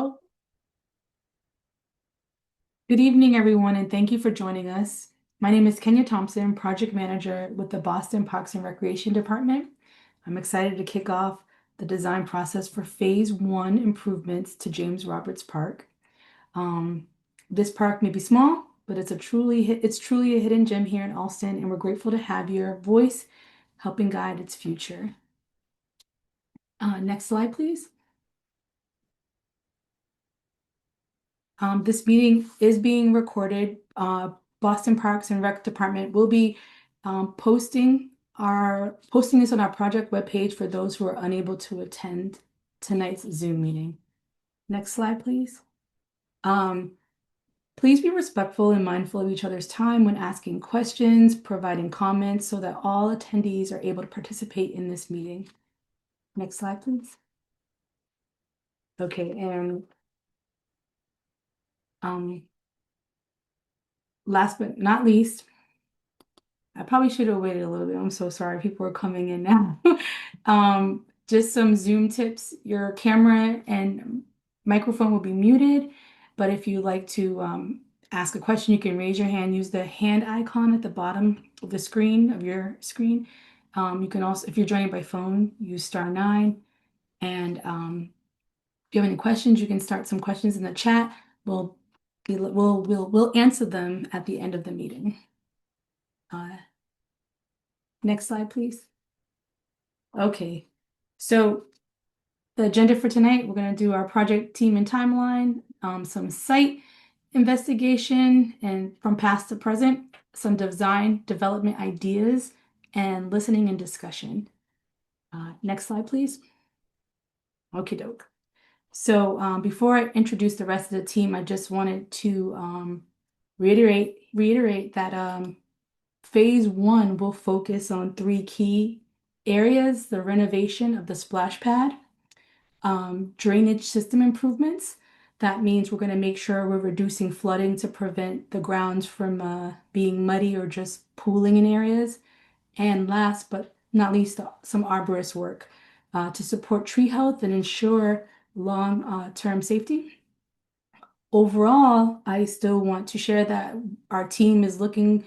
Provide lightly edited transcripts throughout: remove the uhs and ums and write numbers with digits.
Oh, good evening, everyone, and thank you for joining us. My name is Kenya Thompson, Project Manager with the Boston Parks and Recreation Department. I'm excited to kick off the design process for Phase 1 improvements to James Roberts Park. Um, this park may be small, but it's truly a hidden gem here in Alston, and we're grateful to have your voice helping guide its future. Next slide, please. This meeting is being recorded. Boston Parks and Rec Department will be posting this on our project webpage for those who are unable to attend tonight's Zoom meeting. Next slide, please. Um, please be respectful and mindful of each other's time when asking questions, providing comments so that all attendees are able to participate in this meeting. Next slide, please. Okay, and um, last but not least, I probably should have waited a little bit. I'm so sorry. People are coming in now. Just some Zoom tips. Your camera and microphone will be muted, but if you like to ask a question, you can raise your hand, use the hand icon at the bottom of the screen of your screen. You can also, if you're joining by phone, use *9. And if you have any questions, you can start some questions in the chat. We'll answer them at the end of the meeting. Uh, Next slide, please. Okay, so the agenda for tonight, we're going to do our project team and timeline, some site investigation and from past to present, some design development ideas, and listening and discussion. Next slide, please. Okie doke. So before I introduce the rest of the team, I just wanted to reiterate that Phase 1 will focus on three key areas: the renovation of the splash pad, drainage system improvements. That means we're going to make sure we're reducing flooding to prevent the grounds from being muddy or just pooling in areas. And last but not least, some arborist work to support tree health and ensure long-term safety. Overall, I still want to share that our team is looking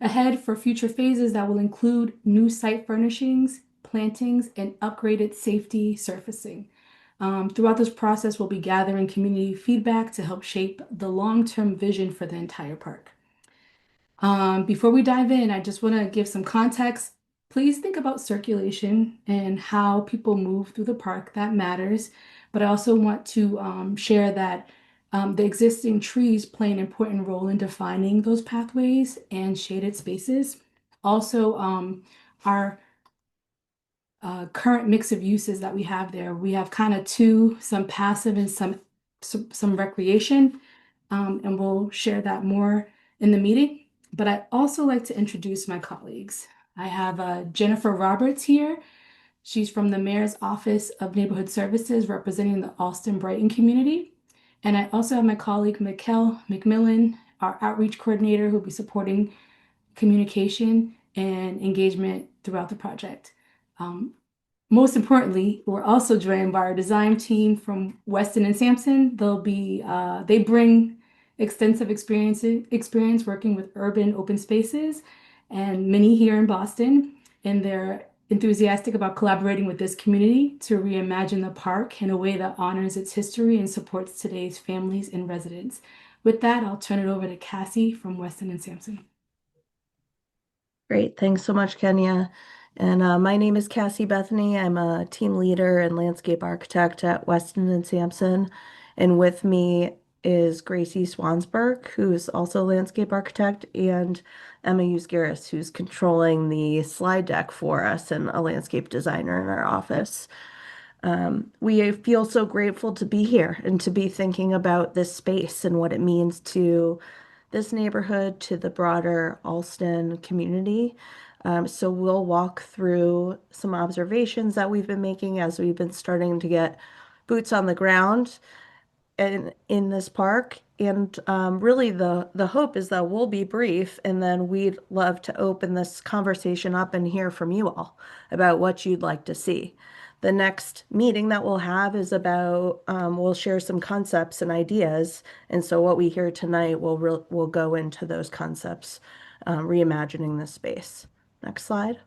ahead for future phases that will include new site furnishings, plantings, and upgraded safety surfacing. Throughout this process, we'll be gathering community feedback to help shape the long-term vision for the entire park. Before we dive in, I just want to give some context. Please think about circulation and how people move through the park. That matters. But I also want to share that the existing trees play an important role in defining those pathways and shaded spaces. Also, our current mix of uses that we have there, we have kind of two, some passive and some recreation, and we'll share that more in the meeting. But I'd also like to introduce my colleagues. I have Jennifer Roberts here. She's from the Mayor's Office of Neighborhood Services representing the Alston Brighton community. And I also have my colleague, Mikkel McMillan, our outreach coordinator, who'll be supporting communication and engagement throughout the project. Most importantly, we're also joined by our design team from Weston and Sampson. They bring extensive experience working with urban open spaces, and many here in Boston, and they're enthusiastic about collaborating with this community to reimagine the park in a way that honors its history and supports today's families and residents. With that, I'll turn it over to Cassie from Weston and Sampson. Great. Thanks so much, Kenya. And my name is Cassie Bethany. I'm a team leader and landscape architect at Weston and Sampson. And with me is Gracie Swansburg, who's also a landscape architect, and Emma Usgaris, who's controlling the slide deck for us and a landscape designer in our office. We feel so grateful to be here and to be thinking about this space and what it means to this neighborhood, to the broader Alston community. So we'll walk through some observations that we've been making as we've been starting to get boots on the ground in this park. And really the hope is that we'll be brief, and then we'd love to open this conversation up and hear from you all about what you'd like to see. The next meeting that we'll have is about, we'll share some concepts and ideas. And so what we hear tonight will go into those concepts, reimagining the space. Next slide.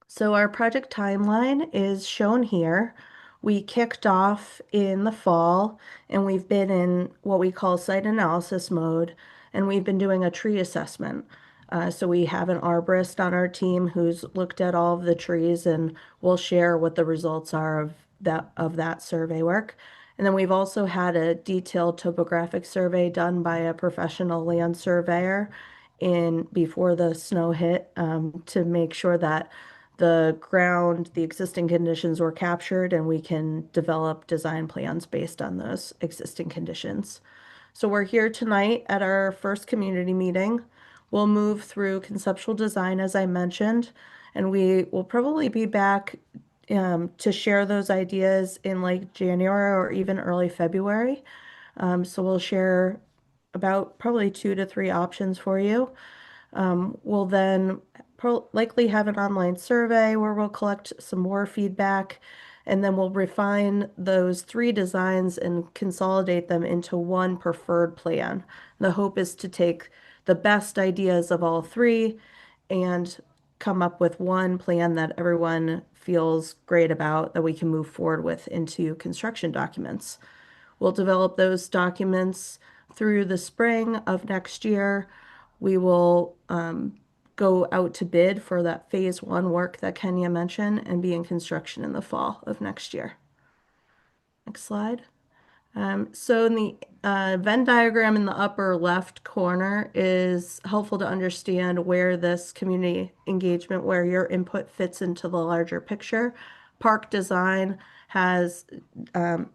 So our project timeline is shown here. We kicked off in the fall and we've been in what we call site analysis mode, and we've been doing a tree assessment. So we have an arborist on our team who's looked at all of the trees and we'll share what the results are of that survey work. And then we've also had a detailed topographic survey done by a professional land surveyor in before the snow hit, to make sure that the ground, the existing conditions were captured, and we can develop design plans based on those existing conditions. So we're here tonight at our first community meeting. We'll move through conceptual design, as I mentioned, and we will probably be back to share those ideas in like January or even early February. So we'll share about probably 2 to 3 options for you. We'll then likely have an online survey where we'll collect some more feedback, and then we'll refine those 3 designs and consolidate them into one preferred plan. The hope is to take the best ideas of all 3 and come up with one plan that everyone feels great about that we can move forward with into construction documents. We'll develop those documents through the spring of next year. We will go out to bid for that phase 1 work that Kenya mentioned and be in construction in the fall of next year. Next slide. So in the Venn diagram in the upper left corner is helpful to understand where this community engagement, where your input fits into the larger picture. Park design has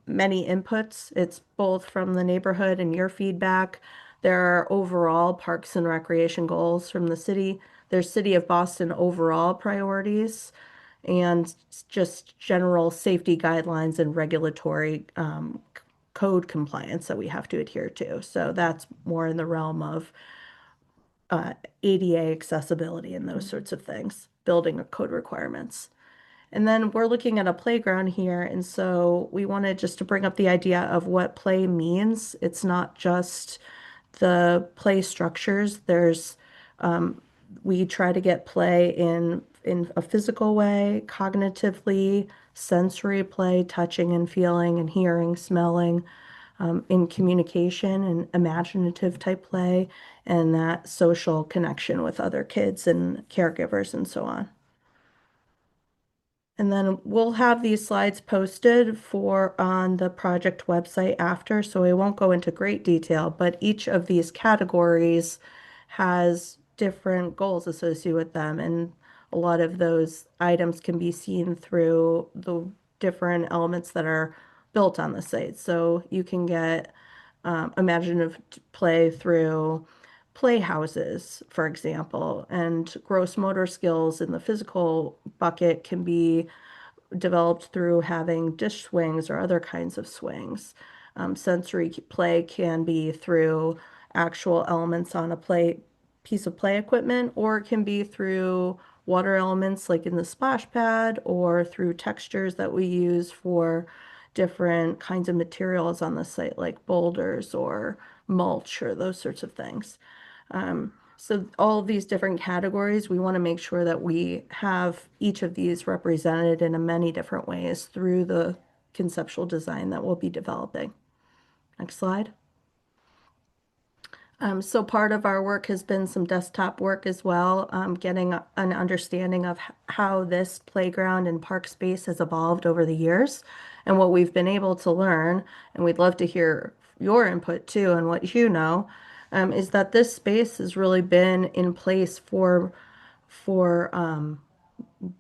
many inputs. It's both from the neighborhood and your feedback. There are overall parks and recreation goals from the city. There's City of Boston overall priorities and just general safety guidelines and regulatory code compliance that we have to adhere to. So that's more in the realm of ADA accessibility and those sorts of things, building code requirements. And then we're looking at a playground here. And so we wanted just to bring up the idea of what play means. It's not just the play structures. We try to get play in a physical way, cognitively, sensory play, touching and feeling and hearing, smelling, in communication and imaginative type play, and that social connection with other kids and caregivers and so on. And then we'll have these slides posted for on the project website after, so I won't go into great detail, but each of these categories has different goals associated with them, and a lot of those items can be seen through the different elements that are built on the site. So you can get imaginative play through playhouses, for example, and gross motor skills in the physical bucket can be developed through having dish swings or other kinds of swings. Sensory play can be through actual elements on a piece of play equipment, or it can be through water elements like in the splash pad, or through textures that we use for different kinds of materials on the site, like boulders or mulch or those sorts of things. So all of these different categories, we want to make sure that we have each of these represented in a many different ways through the conceptual design that we'll be developing. Next slide. So part of our work has been some desktop work as well, getting an understanding of how this playground and park space has evolved over the years and what we've been able to learn. And we'd love to hear your input too and what you know, is that this space has really been in place for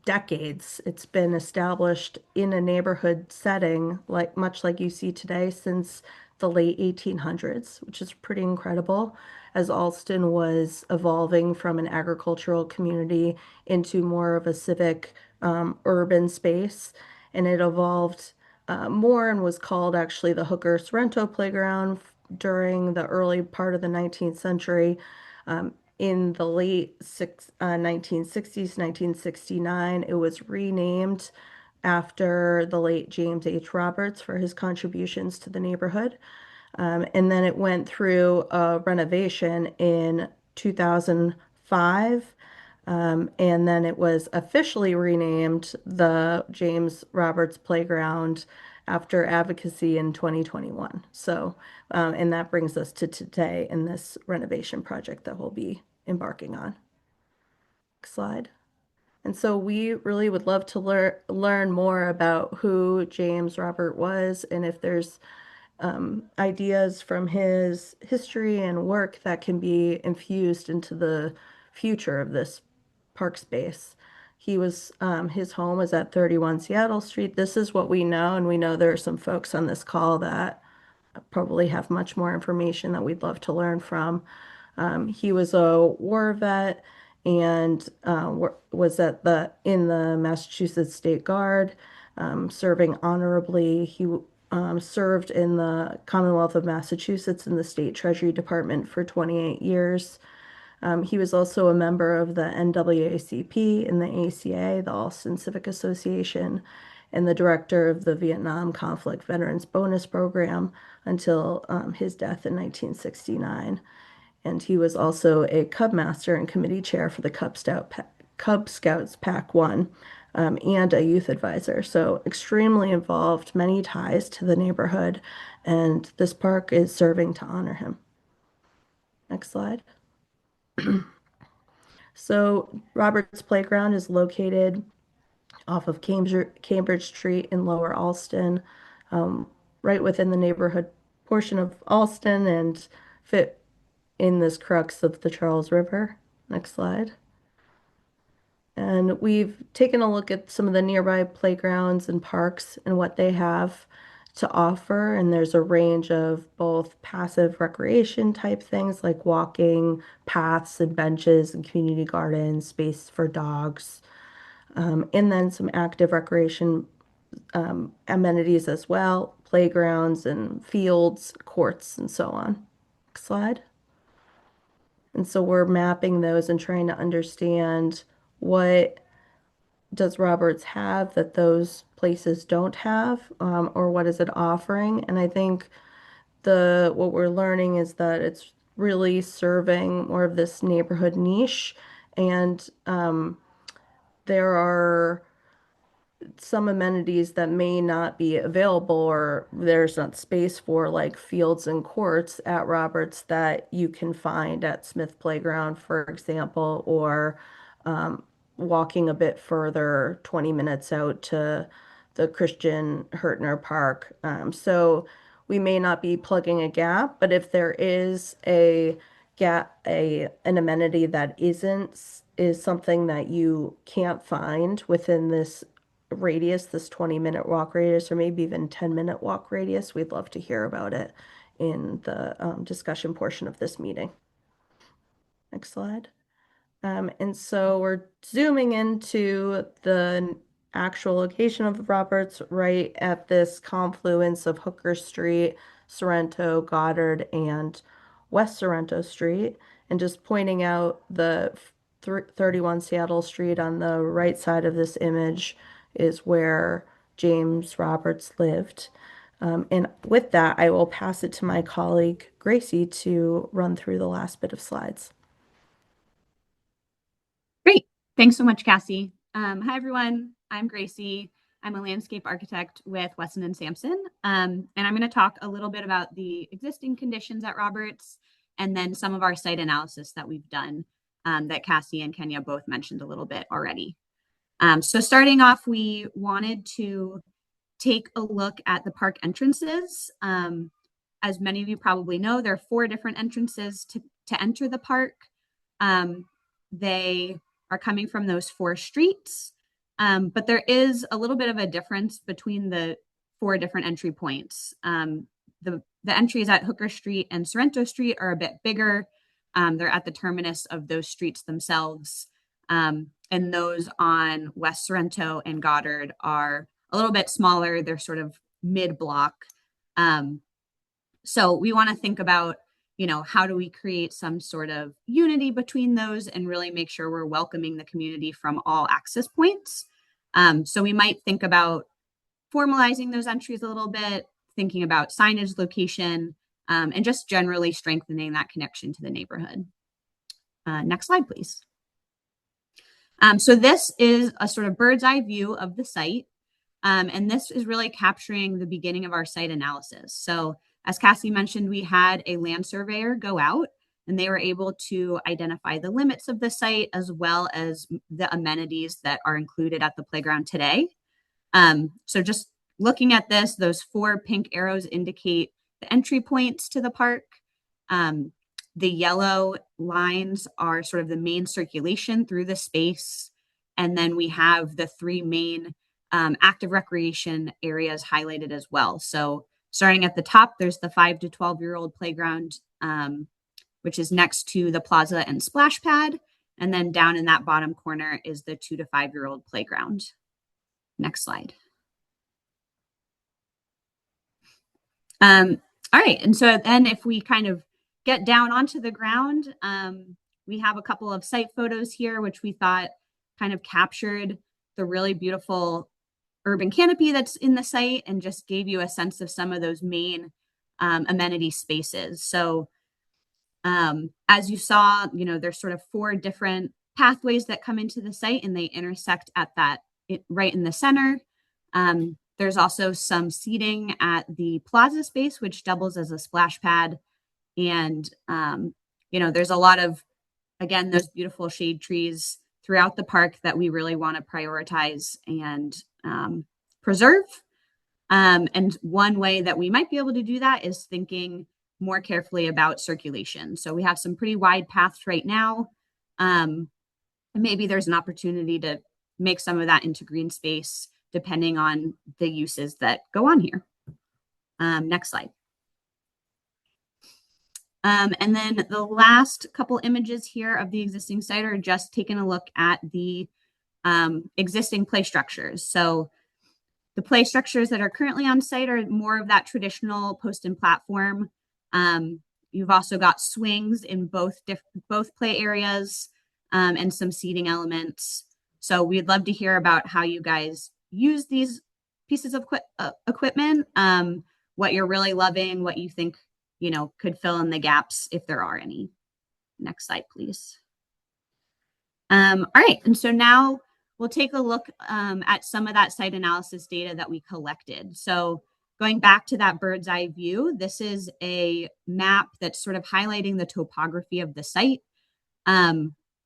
decades. It's been established in a neighborhood setting, like much like you see today, since the late 1800s, which is pretty incredible, as Alston was evolving from an agricultural community into more of a civic urban space. And it evolved more and was called actually the Hooker Sorrento Playground during the early part of the 19th century. In the late 1960s, 1969, it was renamed after the late James H. Roberts for his contributions to the neighborhood. And then it went through a renovation in 2005. And then it was officially renamed the James Roberts Playground after advocacy in 2021. So, and that brings us to today in this renovation project that we'll be embarking on. Next slide. And so we really would love to learn more about who James Robert was and if there's ideas from his history and work that can be infused into the future of this park space. His home was at 31 Seattle Street. This is what we know, and we know there are some folks on this call that probably have much more information that we'd love to learn from. He was a war vet and was in the Massachusetts State Guard, serving honorably. He served in the Commonwealth of Massachusetts in the State Treasury Department for 28 years. He was also a member of the NAACP and the ACA, the Alston Civic Association, and the director of the Vietnam Conflict Veterans Bonus Program until his death in 1969. And he was also a Cub Master and committee chair for the Cub Scouts Pac 1, and a youth advisor. So extremely involved, many ties to the neighborhood, and this park is serving to honor him. Next slide. So Roberts Playground is located off of Cambridge Street in Lower Alston, um, right within the neighborhood portion of Alston and fit in this crux of the Charles River. Next slide. And we've taken a look at some of the nearby playgrounds and parks and what they have to offer. And there's a range of both passive recreation type things like walking paths and benches and community gardens, space for dogs, and then some active recreation amenities as well, playgrounds and fields, courts, and so on. Next slide. And so we're mapping those and trying to understand what does Roberts have that those places don't have, or what is it offering? And I think the what we're learning is that it's really serving more of this neighborhood niche, and there are some amenities that may not be available or there's not space for, like fields and courts at Roberts that you can find at Smith Playground, for example, or walking a bit further, 20 minutes out to the Christian Hurtner Park. So we may not be plugging a gap, but if there is a gap, an amenity that is something that you can't find within this radius, this 20-minute walk radius, or maybe even 10-minute walk radius, we'd love to hear about it in the discussion portion of this meeting. Next slide. And so we're zooming into the actual location of Roberts right at this confluence of Hooker Street, Sorrento, Goddard, and West Sorrento Street, and just pointing out the 31 Seattle Street on the right side of this image is where James Roberts lived. And with that, I will pass it to my colleague Gracie to run through the last bit of slides. Great. Thanks so much, Cassie. Hi, everyone. I'm Gracie. I'm a landscape architect with Weston and Sampson. And I'm going to talk a little bit about the existing conditions at Roberts and then some of our site analysis that we've done that Cassie and Kenya both mentioned a little bit already. So starting off, we wanted to take a look at the park entrances. As many of you probably know, there are 4 different entrances to enter the park. They are coming from those 4 streets, but there is a little bit of a difference between the 4 different entry points. The entries at Hooker Street and Sorrento Street are a bit bigger. They're at the terminus of those streets themselves. And those on West Sorrento and Goddard are a little bit smaller. They're sort of mid-block. So we want to think about, how do we create some sort of unity between those and really make sure we're welcoming the community from all access points. So we might think about formalizing those entries a little bit, thinking about signage location, and just generally strengthening that connection to the neighborhood. Next slide, please. So this is a sort of bird's eye view of the site. And this is really capturing the beginning of our site analysis. So as Cassie mentioned, we had a land surveyor go out and they were able to identify the limits of the site as well as the amenities that are included at the playground today. So just looking at this, those 4 pink arrows indicate the entry points to the park. The yellow lines are sort of the main circulation through the space. And then we have the 3 main active recreation areas highlighted as well. So starting at the top, there's the 5 to 12-year-old playground, which is next to the plaza and splash pad. And then down in that bottom corner is the 2 to 5-year-old playground. Next slide. All right. And so then if we kind of get down onto the ground, we have a couple of site photos here, which we thought kind of captured the really beautiful urban canopy that's in the site and just gave you a sense of some of those main amenity spaces. So as you saw, there's sort of 4 different pathways that come into the site and they intersect at right in the center. There's also some seating at the plaza space, which doubles as a splash pad. And, there's a lot of, again, those beautiful shade trees throughout the park that we really want to prioritize and preserve. And one way that we might be able to do that is thinking more carefully about circulation. So we have some pretty wide paths right now. And maybe there's an opportunity to make some of that into green space depending on the uses that go on here. Next slide. And then the last couple images here of the existing site are just taking a look at the existing play structures. So the play structures that are currently on site are more of that traditional post and platform. You've also got swings in both play areas and some seating elements. So we'd love to hear about how you guys use these pieces of equipment, what you're really loving, what you think, could fill in the gaps if there are any. Next slide, please. All right, and so now we'll take a look at some of that site analysis data that we collected. So going back to that bird's eye view, this is a map that's sort of highlighting the topography of the site.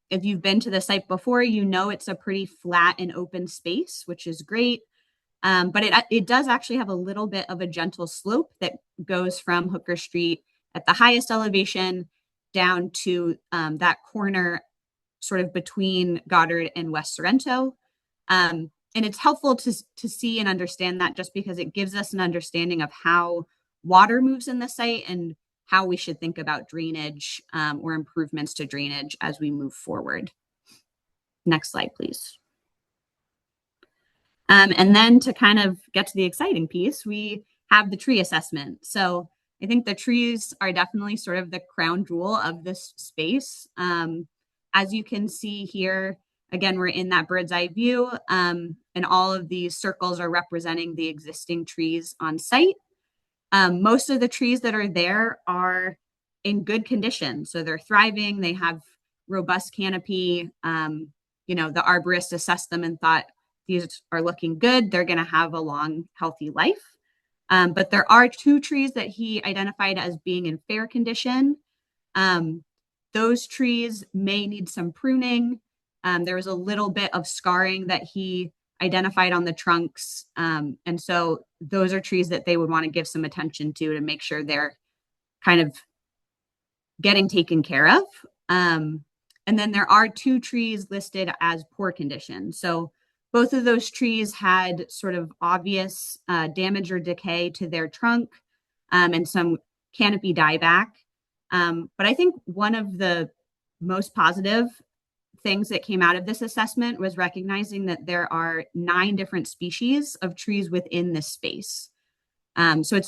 If you've been to the site before, it's a pretty flat and open space, which is great. But it does actually have a little bit of a gentle slope that goes from Hooker Street at the highest elevation down to that corner sort of between Goddard and West Sorrento. And it's helpful to see and understand that just because it gives us an understanding of how water moves in the site and how we should think about drainage or improvements to drainage as we move forward. Next slide, please. And then to kind of get to the exciting piece, we have the tree assessment. So I think the trees are definitely sort of the crown jewel of this space. As you can see here, again, we're in that bird's eye view, and all of these circles are representing the existing trees on site. Most of the trees that are there are in good condition. So they're thriving, they have robust canopy. The arborist assessed them and thought, these are looking good. They're going to have a long, healthy life. But there are 2 trees that he identified as being in fair condition. Those trees may need some pruning. There was a little bit of scarring that he identified on the trunks. And so those are trees that they would want to give some attention to make sure they're kind of getting taken care of. And then there are 2 trees listed as poor condition. So both of those trees had sort of obvious damage or decay to their trunk and some canopy dieback. But I think one of the most positive things that came out of this assessment was recognizing that there are 9 different species of trees within this space. So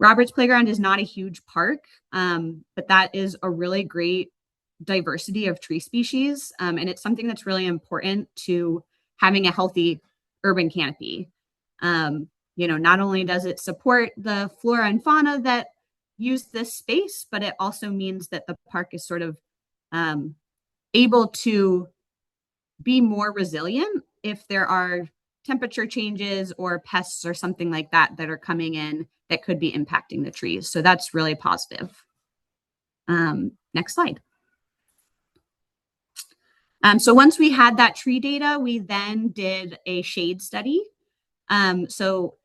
Roberts Playground is not a huge park, but that is a really great diversity of tree species. And it's something that's really important to having a healthy urban canopy. Not only does it support the flora and fauna that use this space, but it also means that the park is sort of able to be more resilient if there are temperature changes or pests or something like that that are coming in that could be impacting the trees. So that's really positive. Next slide. So once we had that tree data, we then did a shade study. So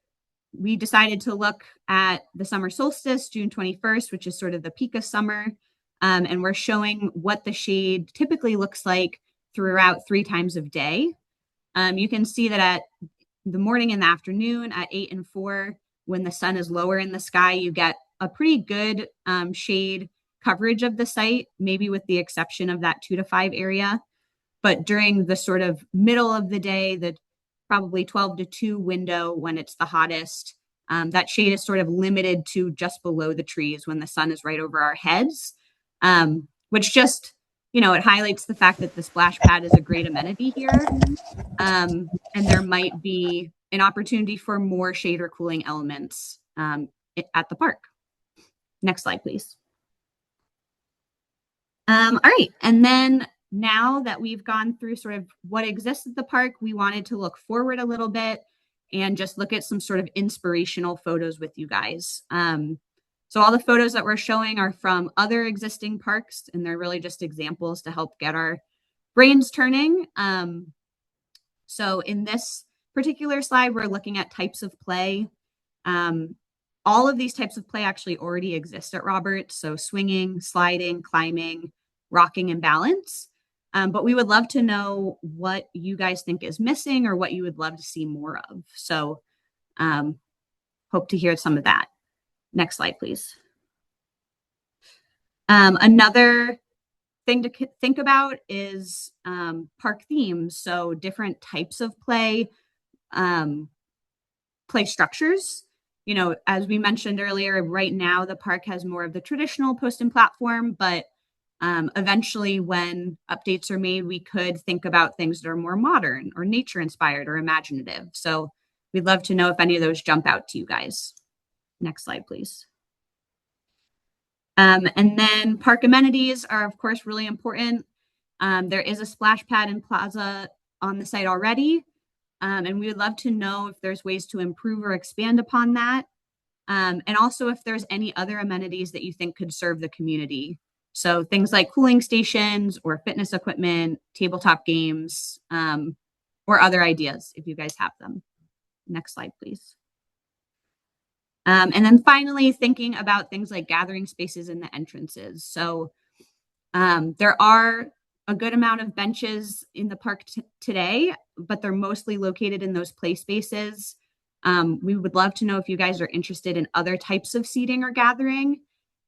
we decided to look at the summer solstice, June 21st, which is sort of the peak of summer. And we're showing what the shade typically looks like throughout 3 times of day. You can see that at the morning and the afternoon at 8 and 4, when the sun is lower in the sky, you get a pretty good shade coverage of the site, maybe with the exception of that 2 to 5 area. But during the sort of middle of the day, the probably 12 to 2 window when it's the hottest, that shade is sort of limited to just below the trees when the sun is right over our heads, which just, it highlights the fact that the splash pad is a great amenity here. And there might be an opportunity for more shade or cooling elements at the park. Next slide, please. All right. And then now that we've gone through sort of what exists at the park, we wanted to look forward a little bit and just look at some sort of inspirational photos with you guys. So all the photos that we're showing are from other existing parks, and they're really just examples to help get our brains turning. So in this particular slide, we're looking at types of play. All of these types of play actually already exist at Roberts. So swinging, sliding, climbing, rocking, and balance. But we would love to know what you guys think is missing or what you would love to see more of. So hope to hear some of that. Next slide, please. Another thing to think about is park themes. So different types of play, play structures. As we mentioned earlier, right now the park has more of the traditional post and platform, but eventually when updates are made, we could think about things that are more modern or nature inspired or imaginative. So we'd love to know if any of those jump out to you guys. Next slide, please. And then park amenities are, of course, really important. There is a splash pad and plaza on the site already. And we would love to know if there's ways to improve or expand upon that. And also if there's any other amenities that you think could serve the community. So things like cooling stations or fitness equipment, tabletop games, or other ideas if you guys have them. Next slide, please. And then finally, thinking about things like gathering spaces in the entrances. So there are a good amount of benches in the park today, but they're mostly located in those play spaces. We would love to know if you guys are interested in other types of seating or gathering.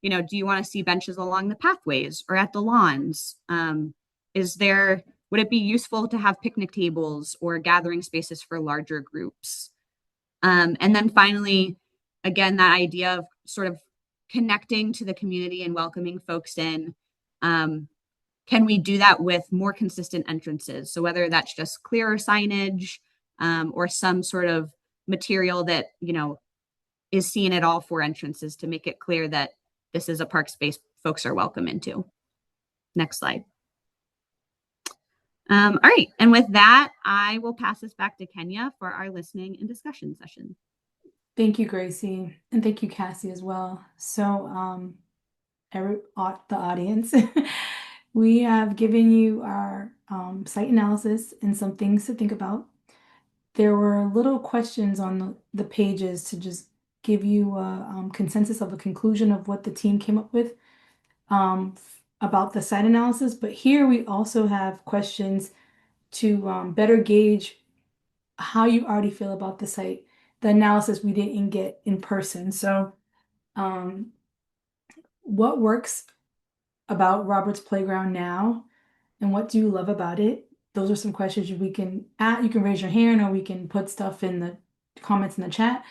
Do you want to see benches along the pathways or at the lawns? Would it be useful to have picnic tables or gathering spaces for larger groups? And then finally, again, that idea of sort of connecting to the community and welcoming folks in. Can we do that with more consistent entrances? So whether that's just clearer signage or some sort of material that, is seen at all 4 entrances to make it clear that this is a park space folks are welcome into. Next slide. All right. And with that, I will pass this back to Kenya for our listening and discussion session. Thank you, Gracie. And thank you, Cassie, as well. So the audience, we have given you our site analysis and some things to think about. There were little questions on the pages to just give you a consensus of a conclusion of what the team came up with about the site analysis. But here we also have questions to better gauge how you already feel about the site. The analysis we didn't get in person. So what works about Robert's Playground now, and what do you love about it? Those are some questions you can raise your hand, or we can put stuff in the comments in the chat.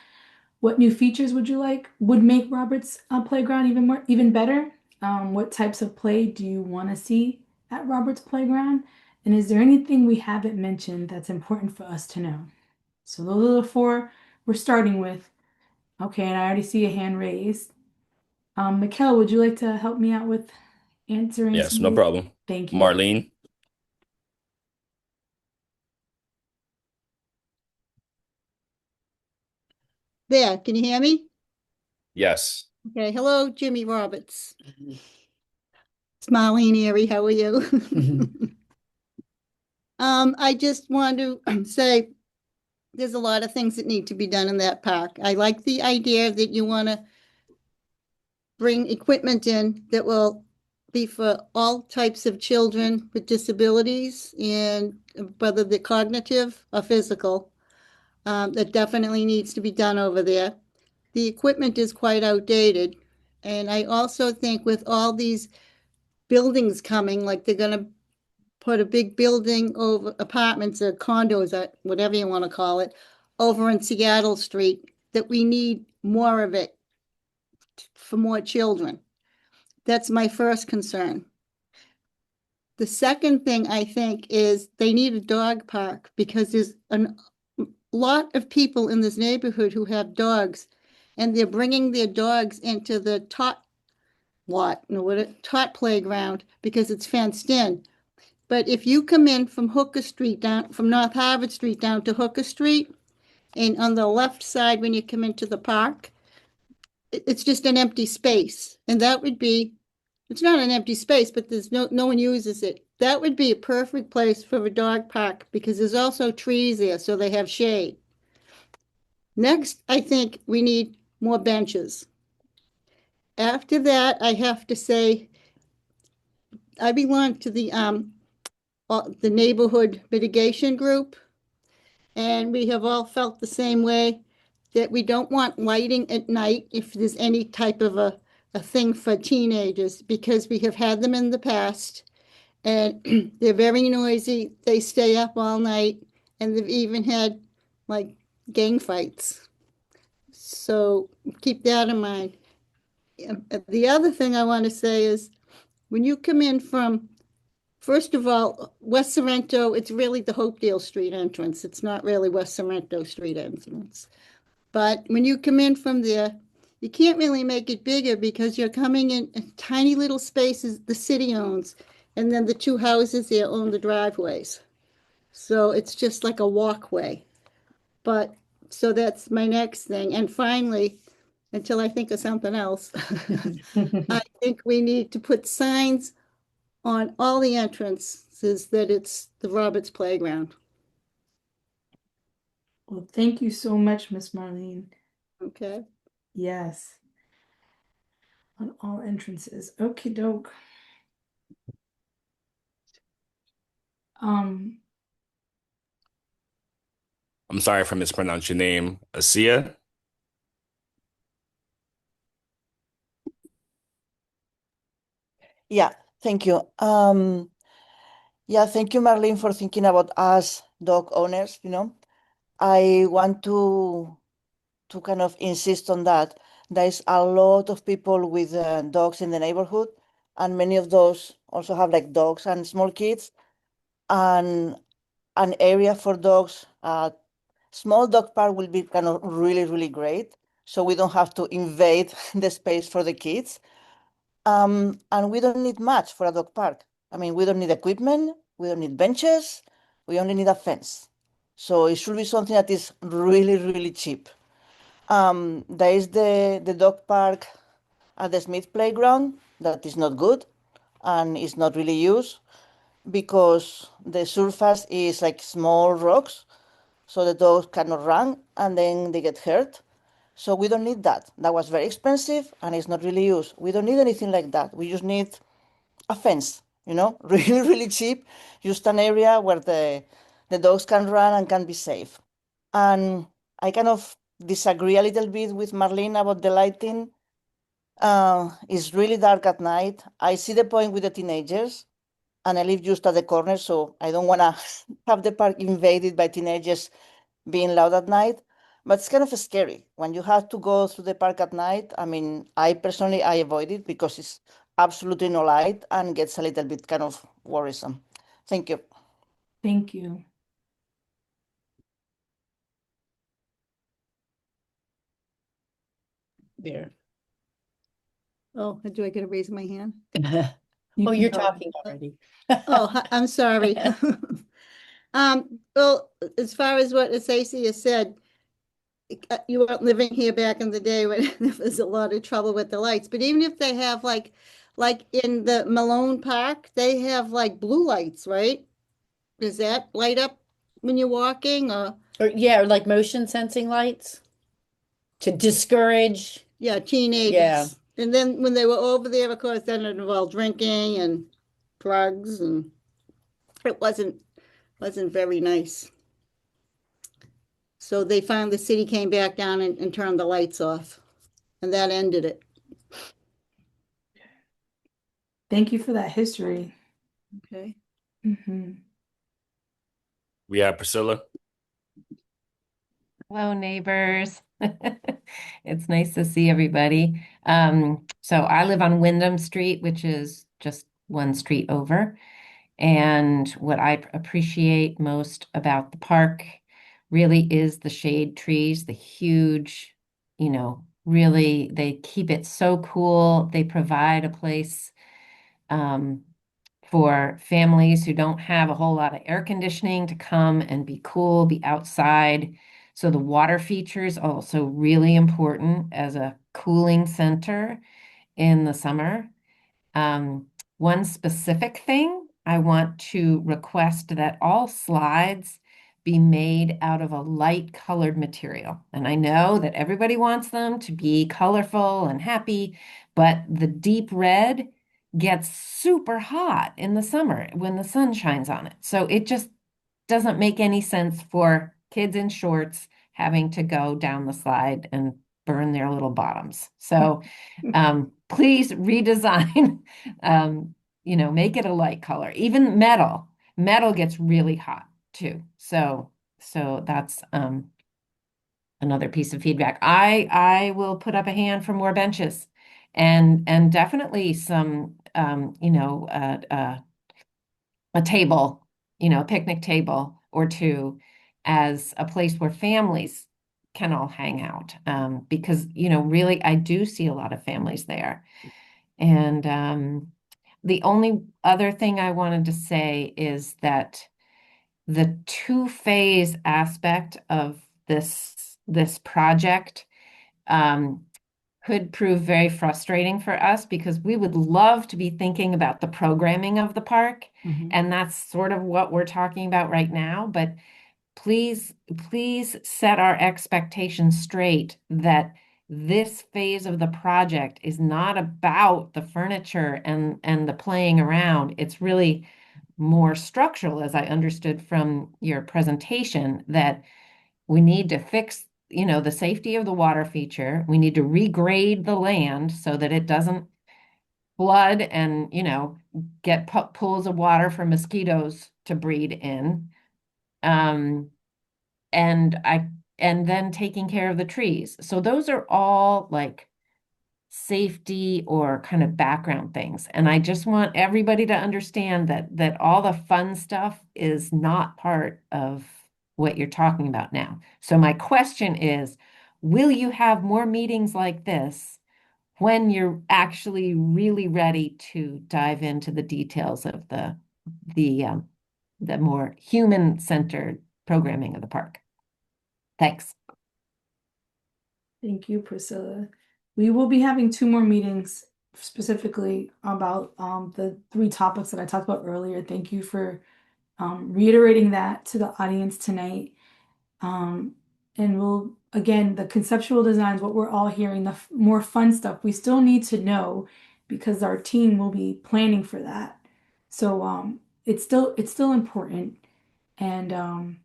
What new features would make Robert's Playground even better? What types of play do you want to see at Robert's Playground? And is there anything we haven't mentioned that's important for us to know? So those are the four we're starting with. Okay, and I already see a hand raised. Mikkel, would you like to help me out with answering Yes, some of no these? problem. Thank you. Marlene? There, can you hear me? Yes. Okay, hello, Jimmy Roberts. It's Marlene Erie, how are you? I just want to say there's a lot of things that need to be done in that park. I like the idea that you want to bring equipment in that will be for all types of children with disabilities and whether they're cognitive or physical. That definitely needs to be done over there. The equipment is quite outdated. And I also think with all these buildings coming, like they're gonna put a big building over apartments or condos, or whatever you want to call it, over in Seattle Street, that we need more of it for more children. That's my first concern. The second thing I think is they need a dog park because there's a lot of people in this neighborhood who have dogs, and they're bringing their dogs into the tot playground because it's fenced in. But if you come in from Hooker Street down, from North Harvard Street down to Hooker Street, and on the left side when you come into the park, it's just an empty space. And that would be, it's not an empty space, but there's no one uses it. That would be a perfect place for a dog park because there's also trees there, so they have shade. Next, I think we need more benches. After that, I have to say, I belong to the neighborhood mitigation group, and we have all felt the same way that we don't want lighting at night if there's any type of a thing for teenagers, because we have had them in the past, and they're very noisy. They stay up all night, and they've even had like gang fights. So keep that in mind. The other thing I want to say is when you come in from, first of all, West Sorrento, it's really the Hopedale Street entrance. It's not really West Sorrento Street entrance. But when you come in from there, you can't really make it bigger because you're coming in tiny little spaces the city owns, and then the two houses there own the driveways. So it's just like a walkway. But so that's my next thing. And finally, until I think of something else, I think we need to put signs on all the entrances that it's the Roberts Playground. Well, thank you so much, Miss Marlene. Okay. Yes. On all entrances. Okie doke. Um, I'm sorry if I mispronounced your name. Asia? Yeah, thank you. Yeah, thank you, Marlene, for thinking about us dog owners, I want to kind of insist on that. There's a lot of people with dogs in the neighborhood, and many of those also have like dogs and small kids, and an area for dogs, small dog park will be kind of really, really great. So we don't have to invade the space for the kids. And we don't need much for a dog park. I mean, we don't need equipment, we don't need benches, we only need a fence. So it should be something that is really, really cheap. There is the dog park at the Smith Playground that is not good and is not really used because the surface is like small rocks, so the dogs cannot run and then they get hurt. So we don't need that. That was very expensive and it's not really used. We don't need anything like that. We just need a fence, really, really cheap, just an area where the dogs can run and can be safe. And I kind of disagree a little bit with Marlene about the lighting. It's really dark at night. I see the point with the teenagers, and I live just at the corner, so I don't want to have the park invaded by teenagers being loud at night. But it's kind of scary when you have to go through the park at night. I mean, I personally I avoid it because it's absolutely no light and gets a little bit kind of worrisome. Thank you. thank you. there. Oh, do I get to raise my hand? You Oh, can you're go. talking already. Oh, I'm sorry. Well, as far as what Asacia said, you weren't living here back in the day when there was a lot of trouble with the lights, but even if they have like in the Malone Park, they have like blue lights, right? Does that light up when you're walking or, Or yeah, or like motion sensing lights to discourage. yeah, Yeah. teenagers? And then when they were over there, of course, then it involved drinking and drugs and it wasn't very nice. So they finally, the city came back down and turned the lights off, and that ended it. Thank you for that history. Okay. We have Priscilla. Hello, neighbors. It's nice to see everybody. So I live on Wyndham Street, which is just one street over. And what I appreciate most about the park really is the shade trees, the huge, really, they keep it so cool. They provide a place um, for families who don't have a whole lot of air conditioning to come and be cool, be outside. So the water feature is also really important as a cooling center in the summer. Um, One specific thing I want to request that all slides be made out of a light colored material. And I know that everybody wants them to be colorful and happy, but the deep red gets super hot in the summer when the sun shines on it. So it just doesn't make any sense for kids in shorts having to go down the slide and burn their little bottoms. So please redesign, make it a light color. Even metal gets really hot too. So that's another piece of feedback. I will put up a hand for more benches and definitely some a table, a picnic table or two as a place where families can all hang out. Because, really, I do see a lot of families there. And the only other thing I wanted to say is that the two-phase aspect of this project um, could prove very frustrating for us because we would love to be thinking about the programming of the park. And that's sort of what we're talking about right now. But please, please set our expectations straight that this phase of the project is not about the furniture and the playing around. It's really more structural, as I understood from your presentation, that we need to fix, the safety of the water feature. We need to regrade the land so that it doesn't flood and, get pools of water for mosquitoes to breed in. Um, and I and then taking care of the trees. So those are all like safety or kind of background things. And I just want everybody to understand that all the fun stuff is not part of what you're talking about now. So my question is, will you have more meetings like this when you're actually really ready to dive into the details of the more human-centered programming of the park? Thanks. Thank you, Priscilla. We will be having two more meetings specifically about the three topics that I talked about earlier. Thank you for reiterating that to the audience tonight. And we'll, again, the conceptual designs, what we're all hearing, the more fun stuff, we still need to know because our team will be planning for that. So it's still important. And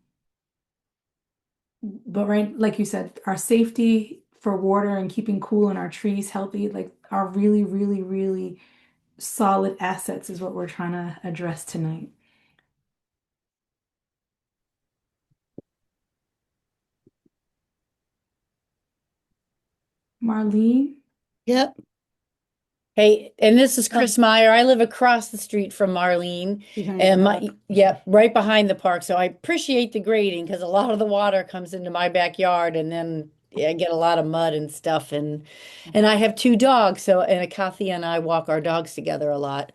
but right, like you said, our safety for water and keeping cool and our trees healthy, like are really, really, really solid assets is what we're trying to address tonight. Marlene? Yep. Hey, and this is Chris Meyer. I live across the street from Marlene Behind and the park. yep, right behind the park. So I appreciate the grading because a lot of the water comes into my backyard and then I get a lot of mud and stuff, and I have two dogs, so and Kathy and I walk our dogs together a lot.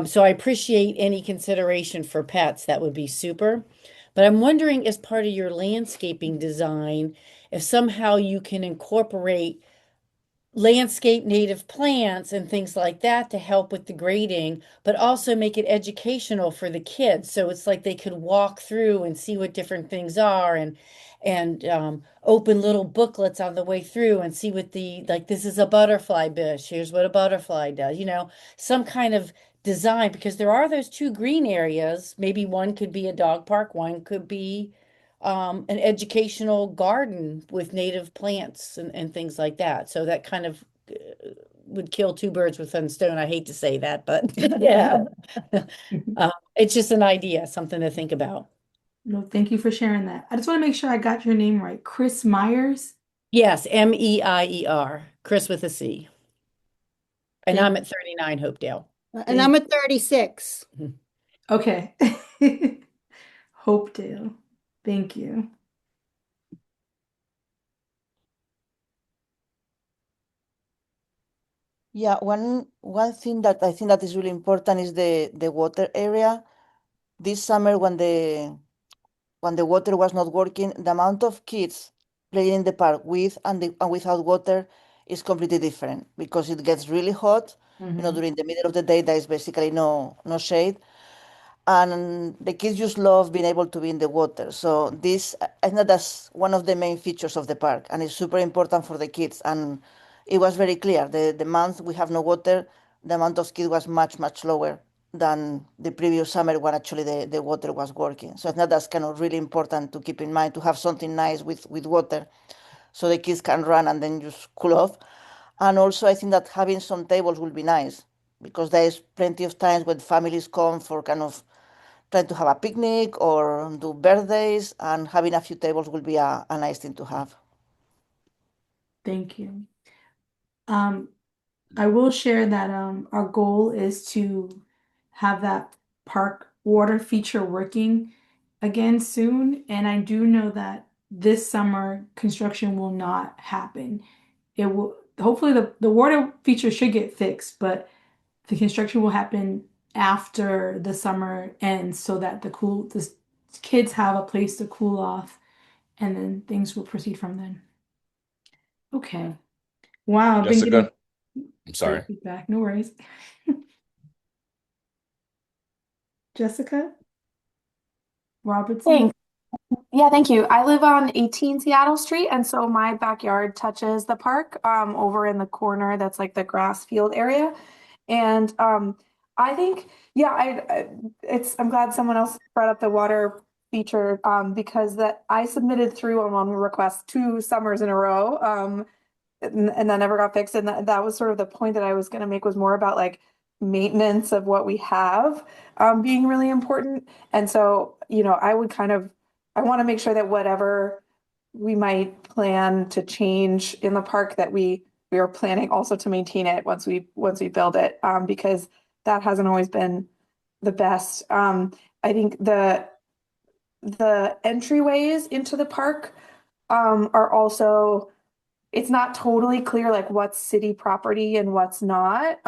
So I appreciate any consideration for pets. That would be super. But I'm wondering, as part of your landscaping design, if somehow you can incorporate landscape native plants and things like that to help with the grading, but also make it educational for the kids. So it's like they could walk through and see what different things are and open little booklets on the way through and see what the like this is a butterfly bush. Here's what a butterfly does. Some kind of design because there are those two green areas. Maybe one could be a dog park, one could be an educational garden with native plants and things like that. So that kind of would kill two birds with one stone. I hate to say that, but yeah, it's just an idea, something to think about. No, thank you for sharing that. I just want to make sure I got your name right. Chris Myers. Yes, Meier, Chris with a C. And Thank, I'm at 39 Hopedale. And thank, I'm at 36. okay. Hopedale. Thank you. Yeah, one thing that I think that is really important is the water area. This summer when the water was not working, the amount of kids playing in the park with and without water is completely different because it gets really hot. Mhm. During the middle of the day, there is basically no shade. And the kids just love being able to be in the water. So this, I think that's one of the main features of the park, and it's super important for the kids. And it was very clear the month we have no water, the amount of kids was much lower than the previous summer when actually the water was working. So I think that's kind of really important to keep in mind to have something nice with water, so the kids can run and then just cool off. And also, I think that having some tables will be nice because there is plenty of times when families come for kind of trying to have a picnic or do birthdays, and having a few tables will be a nice thing to have. Thank you. Um, I will share that our goal is to have that park water feature working again soon. And I do know that this summer construction will not happen. It will hopefully the water feature should get fixed, but the construction will happen after the summer ends so that the kids have a place to cool off and then things will proceed from then. Okay. Wow, I've been getting Jessica, I'm sorry. great feedback. No worries. Jessica Robertson. Thanks. Yeah, thank you. I live on 18 Seattle Street, and so my backyard touches the park over in the corner that's like the grass field area. And I think, yeah, I'm glad someone else brought up the water feature because that I submitted through on one request 2 summers in a row. And that never got fixed. And that was sort of the point that I was going to make was more about like maintenance of what we have being really important. And so, I would I want to make sure that whatever we might plan to change in the park that we are planning also to maintain it once we build it because that hasn't always been the best. I think the entryways into the park are also it's not totally clear like what's city property and what's not.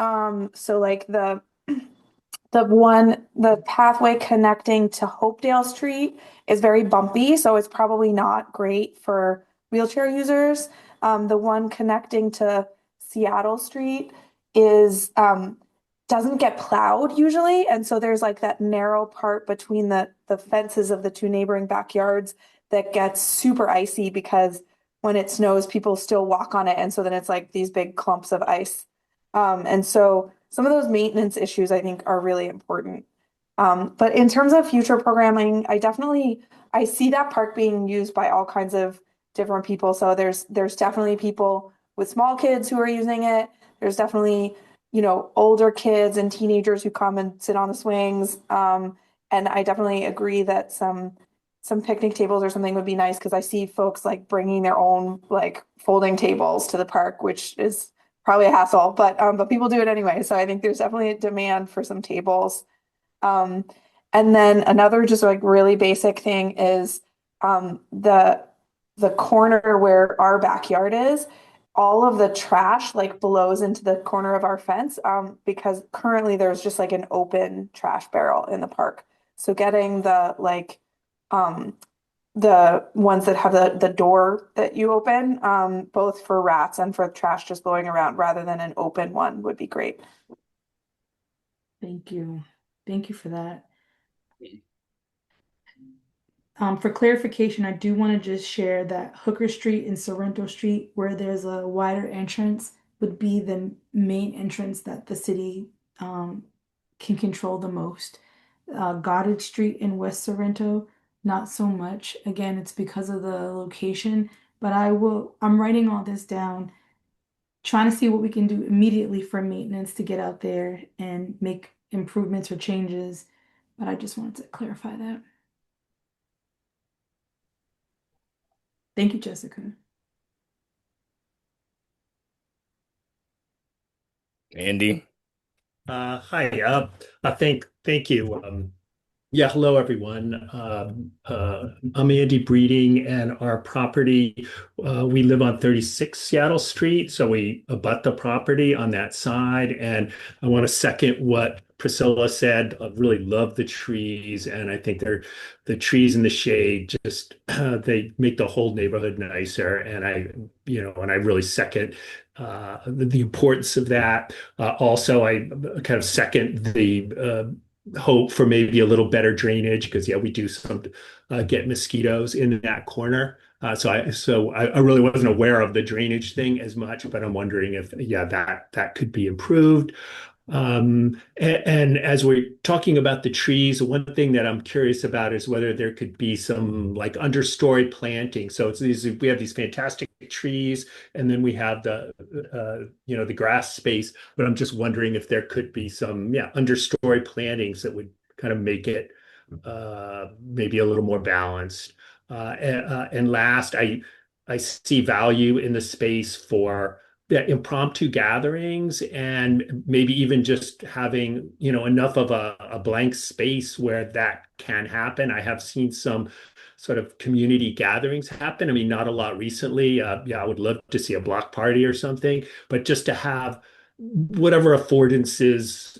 So like the pathway connecting to Hopedale Street is very bumpy, so it's probably not great for wheelchair users. The one connecting to Seattle Street is doesn't get plowed usually, and so there's like that narrow part between the fences of the two neighboring backyards that gets super icy because when it snows, people still walk on it, and so then it's like these big clumps of ice. And so some of those maintenance issues I think are really important. But in terms of future programming, I see that park being used by all kinds of different people. So there's definitely people with small kids who are using it. There's definitely, older kids and teenagers who come and sit on the swings. And I definitely agree that some picnic tables or something would be nice because I see folks like bringing their own like folding tables to the park, which is probably a hassle, but people do it anyway. So I think there's definitely a demand for some tables. Um, and then another just like really basic thing is the the corner where our backyard is, all of the trash like blows into the corner of our fence because currently there's just like an open trash barrel in the park. So getting um the ones that have the door that you open, both for rats and for trash just blowing around rather than an open one would be great. Thank you. Thank you for that. For clarification, I do want to just share that Hooker Street and Sorrento Street, where there's a wider entrance, would be the main entrance that the city can control the most. Goddard Street in West Sorrento, not so much. Again, it's because of the location, but I'm writing all this down, trying to see what we can do immediately for maintenance to get out there and make improvements or changes. But I just wanted to clarify that. Thank you, Jessica. Andy. Hi. Thank you. Yeah, hello everyone. I'm Andy Breeding, and our property, we live on 36 Seattle Street, so we abut the property on that side. And I want to second what Priscilla said. I really love the trees, and I think the trees in the shade just they make the whole neighborhood nicer. And I really second the importance of that. Also, I kind of second the hope for maybe a little better drainage because yeah, we do get mosquitoes in that corner. So I really wasn't aware of the drainage thing as much, but I'm wondering if yeah that could be improved. And as we're talking about the trees, one thing that I'm curious about is whether there could be some like understory planting. So we have these fantastic trees, and then we have the grass space. But I'm just wondering if there could be some understory plantings that would kind of make it maybe a little more balanced. And last, I see value in the space for the impromptu gatherings and maybe even just having, enough of a blank space where that can happen. I have seen some sort of community gatherings happen. I mean, not a lot recently. Yeah, I would love to see a block party or something, but just to have whatever affordances,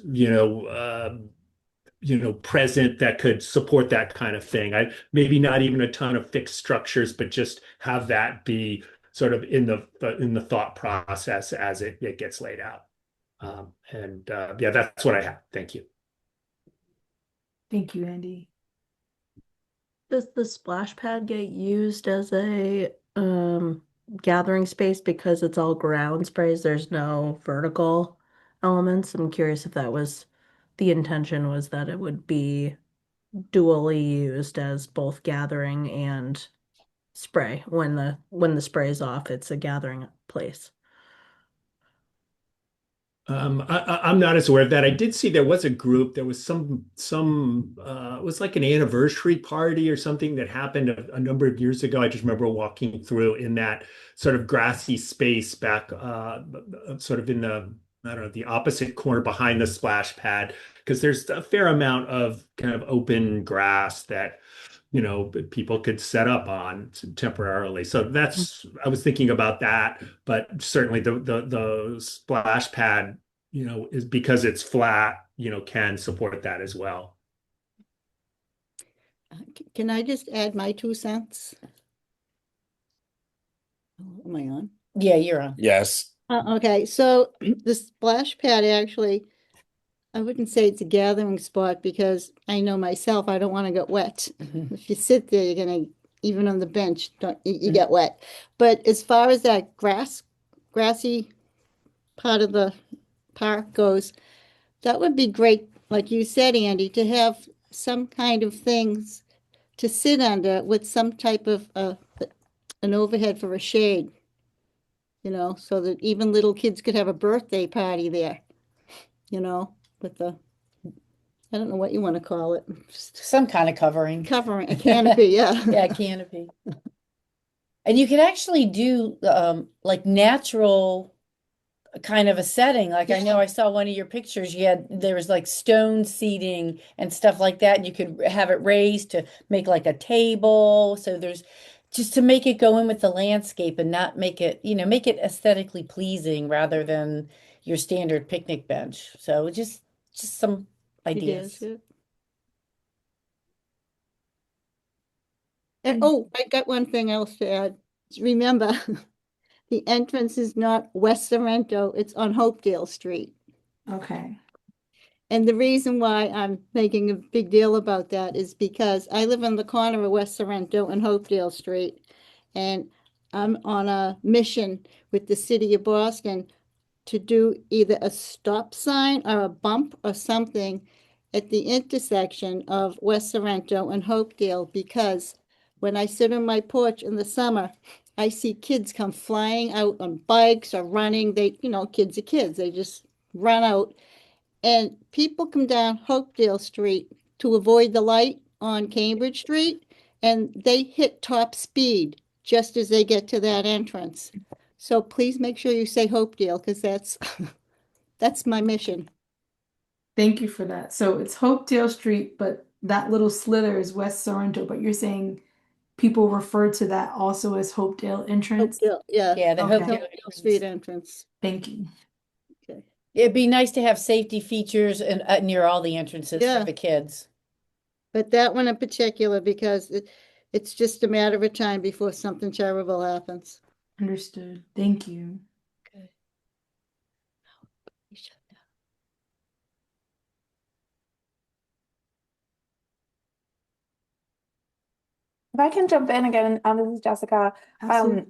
present that could support that kind of thing. Maybe not even a ton of fixed structures, but just have that be sort of in the thought process as it gets laid out. Yeah, that's what I have. Thank you. Thank you, Andy. Does the splash pad get used as a gathering space because it's all ground sprays? There's no vertical elements. I'm curious if that was the intention, was that it would be dually used as both gathering and spray. When the spray is off, it's a gathering place. I'm not as aware of that. I did see there was a group. There was some it was like an anniversary party or something that happened a number of years ago. I just remember walking through in that sort of grassy space back, sort of in the I don't know the opposite corner behind the splash pad because there's a fair amount of kind of open grass that people could set up on temporarily. So I was thinking about that, but certainly the splash pad, is because it's flat, can support that as well. Can I just add my 2 cents? Am I on? Yeah, you're on. Yes. Okay, so the splash pad actually, I wouldn't say it's a gathering spot because I know myself, I don't want to get wet. If you sit there, you're gonna, even on the bench, you get wet. But as far as that grassy part of the park goes, that would be great, like you said, Andy, to have some kind of things to sit under with some type of an overhead for a shade, so that even little kids could have a birthday party there, with I don't know what you want to call it. Some kind of covering. Covering, a canopy, yeah. Yeah, canopy. And you can actually do like natural kind of a setting. Like I know I saw one of your pictures, there was like stone seating and stuff like that, and you could have it raised to make like a table. So there's just to make it go in with the landscape and not make it, make it aesthetically pleasing rather than your standard picnic bench. So just some It is, ideas. yeah. And oh, I got one thing else to add. Remember, the entrance is not West Sorrento, it's on Hopedale Street. Okay. And the reason why I'm making a big deal about that is because I live on the corner of West Sorrento and Hopedale Street. And I'm on a mission with the city of Boston to do either a stop sign or a bump or something at the intersection of West Sorrento and Hopedale, because when I sit on my porch in the summer, I see kids come flying out on bikes or running. They, kids are kids. They just run out. And people come down Hopedale Street to avoid the light on Cambridge Street, and they hit top speed just as they get to that entrance. So please make sure you say Hopedale, because that's my mission. Thank you for that. So it's Hopedale Street, but that little slither is West Sorrento, but you're saying people refer to that also as Hopedale entrance? Hopedale, yeah. Yeah, the Okay. Hopedale Hopedale Street entrance. Thank you. Okay. It'd be nice to have safety features and near all the entrances Yeah. for the kids. But that one in particular, because it's just a matter of time before something terrible happens. Understood. Thank you. Okay. If I can jump in again, this is Jessica. Absolutely.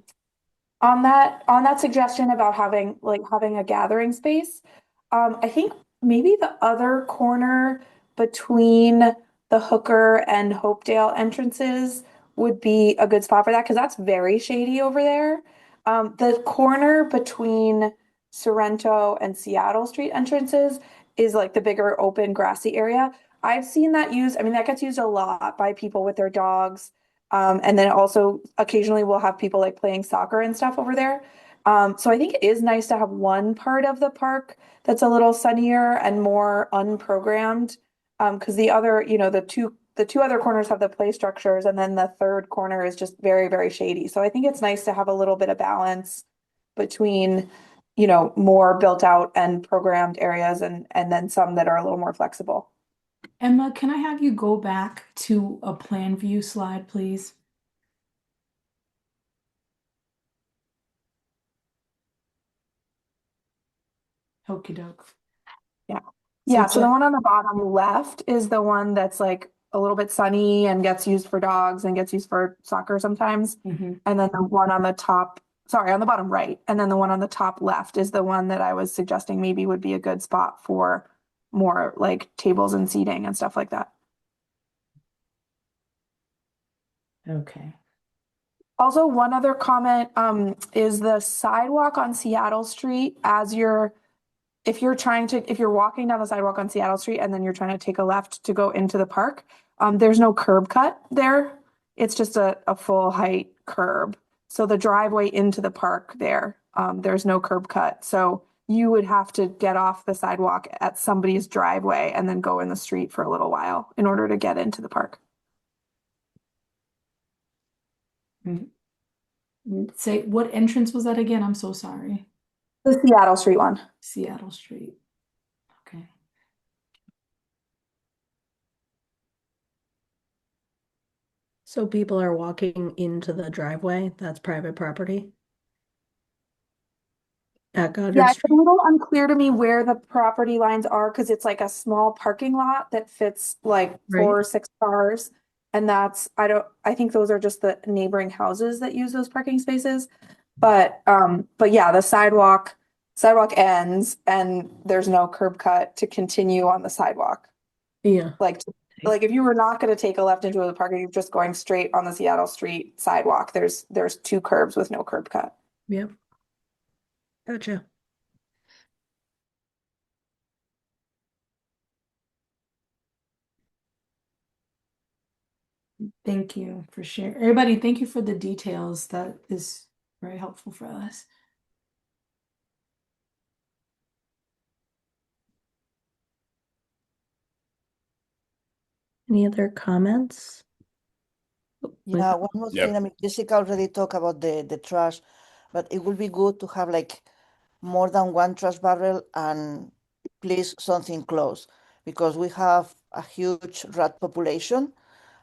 On that suggestion about having a gathering space, I think maybe the other corner between the Hooker and Hopedale entrances would be a good spot for that, because that's very shady over there. The corner between Sorrento and Seattle Street entrances is like the bigger open grassy area. I've seen that used, I mean, that gets used a lot by people with their dogs. And then also occasionally we'll have people like playing soccer and stuff over there. So I think it is nice to have one part of the park that's a little sunnier and more unprogrammed. Because the other, the two other corners have the play structures, and then the third corner is just very, very shady. So I think it's nice to have a little bit of balance between, more built out and programmed areas, and then some that are a little more flexible. Emma, can I have you go back to a plan view slide, please? Okey doke. Yeah. So Yeah, so the just, one on the bottom left is the one that's like a little bit sunny and gets used for dogs and gets used for soccer sometimes. mhm. And then the one on the top, sorry, on the bottom right, and then the one on the top left is the one that I was suggesting maybe would be a good spot for more like tables and seating and stuff like that. Okay. Also, one other comment is the sidewalk on Seattle Street if you're walking down the sidewalk on Seattle Street and then you're trying to take a left to go into the park, there's no curb cut there. It's just a full height curb. So the driveway into the park there's no curb cut. So you would have to get off the sidewalk at somebody's driveway and then go in the street for a little while in order to get into the park. Say, what entrance was that again? I'm so sorry. The Seattle Street one. Seattle Street. Okay. So people are walking into the driveway, that's private property at Goddard Yeah, it's a Street. little unclear to me where the property lines are, because it's like a small parking lot that fits like Right. 4 or 6 cars. And I think those are just the neighboring houses that use those parking spaces. But yeah, the sidewalk ends and there's no curb cut to continue on the sidewalk. Yeah. Like if you were not going to take a left into the park, you're just going straight on the Seattle Street sidewalk. There's 2 curbs with no curb cut. Yep. Gotcha. Thank you for sharing. Everybody, thank you for the details. That is very helpful for us. Any other comments? Yeah, one more thing. Yep. I mean, Jessica already talked about the trash, but it would be good to have like more than one trash barrel and please something close because we have a huge rat population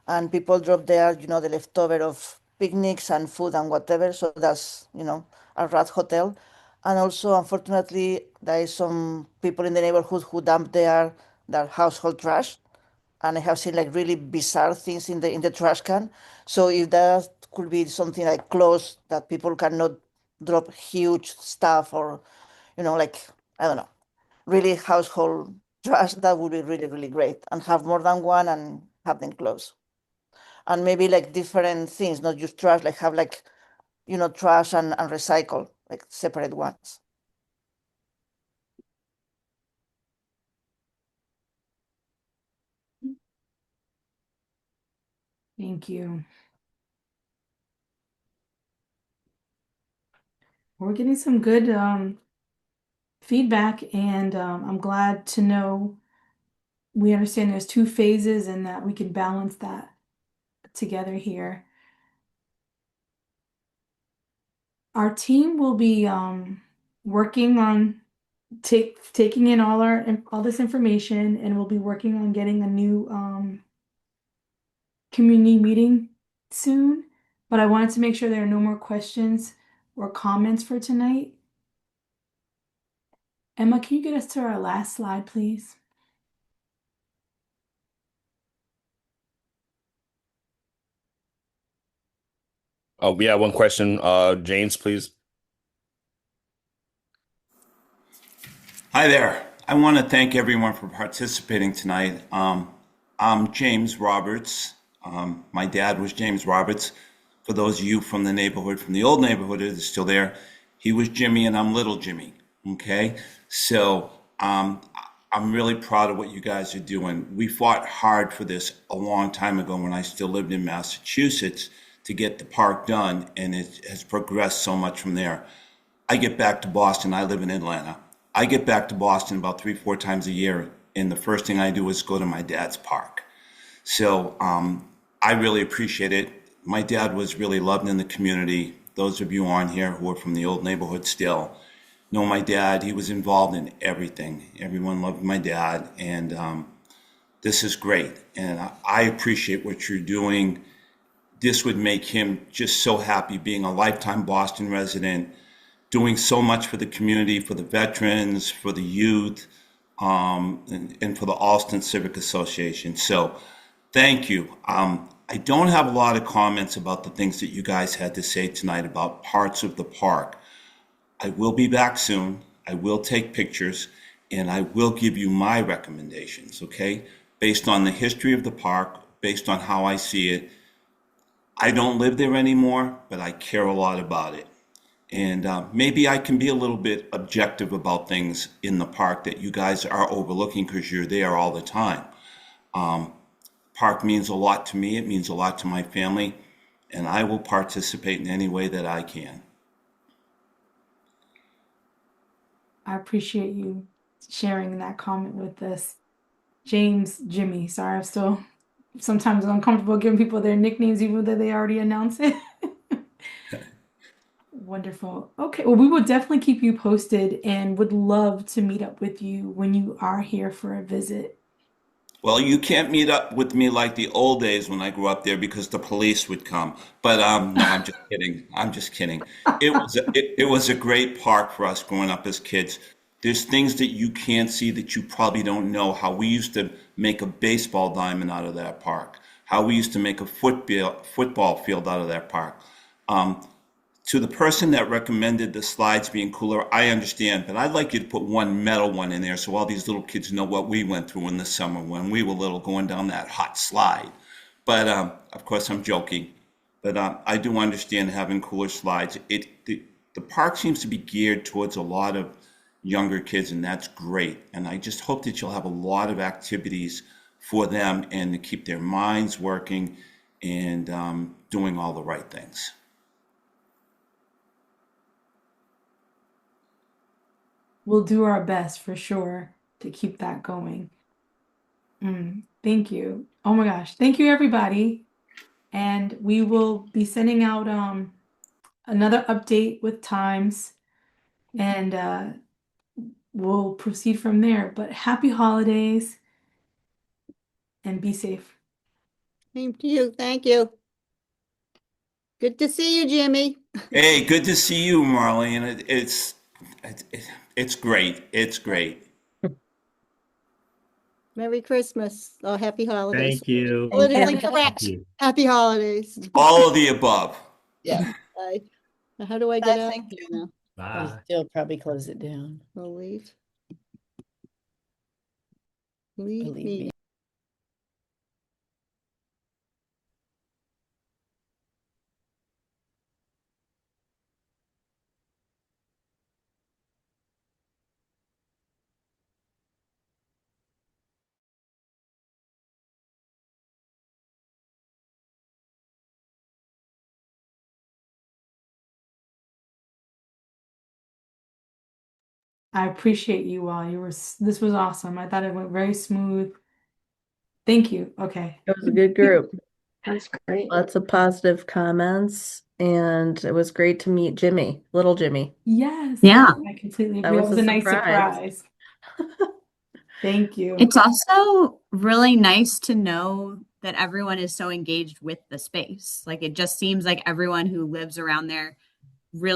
and people drop there, the leftover of picnics and food and whatever. So that's, a rat hotel. And also, unfortunately, there is some people in the neighborhood who dump their household trash. And I have seen like really bizarre things in the trash can. So if that could be something like close that people cannot drop huge stuff or, like I don't know, really household trash, that would be really, really great. And have more than one and have them close. And maybe like different things, not just trash, like have like, trash and recycle, like separate ones. Thank you. We're getting some good feedback, and I'm glad to know we understand there's two phases and that we can balance that together here. Our team will be working on taking in all this information, and we'll be working on getting a new community meeting soon. But I wanted to make sure there are no more questions or comments for tonight. Emma, can you get us to our last slide, please? Oh, we have one question. James, please. Hi there. I want to thank everyone for participating tonight. I'm James Roberts. My dad was James Roberts. For those of you from the neighborhood, from the old neighborhood that is still there, he was Jimmy and I'm little Jimmy. Okay? So I'm really proud of what you guys are doing. We fought hard for this a long time ago when I still lived in Massachusetts to get the park done, and it has progressed so much from there. I get back to Boston. I live in Atlanta. I get back to Boston about 3, 4 times a year, and the first thing I do is go to my dad's park. So I really appreciate it. My dad was really loved in the community. Those of you on here who are from the old neighborhood still know my dad. He was involved in everything. Everyone loved my dad, and this is great. And I appreciate what you're doing. This would make him just so happy being a lifetime Boston resident, doing so much for the community, for the veterans, for the youth, and for the Alston Civic Association. So thank you. I don't have a lot of comments about the things that you guys had to say tonight about parts of the park. I will be back soon. I will take pictures and I will give you my recommendations, okay? Based on the history of the park, based on how I see it. I don't live there anymore, but I care a lot about it. And maybe I can be a little bit objective about things in the park that you guys are overlooking because you're there all the time. Park means a lot to me. It means a lot to my family, and I will participate in any way that I can. I appreciate you sharing that comment with us. James, Jimmy. Sorry, I'm still sometimes uncomfortable giving people their nicknames even though they already announced it. Wonderful. Okay, well, we will definitely keep you posted and would love to meet up with you when you are here for a visit. Well, you can't meet up with me like the old days when I grew up there because the police would come. But no, I'm just kidding. I'm just kidding. It was a great park for us growing up as kids. There's things that you can't see that you probably don't know. How we used to make a baseball diamond out of that park. How we used to make a football field out of that park. To the person that recommended the slides being cooler, I understand, but I'd like you to put one metal one in there so all these little kids know what we went through in the summer when we were little going down that hot slide. But of course, I'm joking. But I do understand having cooler slides. The park seems to be geared towards a lot of younger kids, and that's great. And I just hope that you'll have a lot of activities for them and to keep their minds working and doing all the right things. We'll do our best for sure to keep that going. Thank you. Oh my gosh. Thank you, everybody. and we will be sending out another update with times, and we'll proceed from there. But happy holidays and be safe. Same to you. Thank you. Good to see you, Jimmy. Hey, good to see you, Marlene. It's great. It's great. Merry Christmas or happy holidays. Thank you. Politically Thank correct. you. Happy holidays. All of the above. Yeah. Bye. Now, how do I get Bye, out thank of you. here now? I'll Bye. still probably close it down. I'll leave. Believe Leave me. meeting. I appreciate you all. This was awesome. I thought it went very smooth. Thank you. Okay. It was a good group. That's great. Lots of positive comments, and it was great to meet Jimmy, little Jimmy. Yes. Yeah. I completely That agree. That was was a a nice surprise. surprise. Thank you. It's also really nice to know that everyone is so engaged with the space. Like it just seems like everyone who lives around there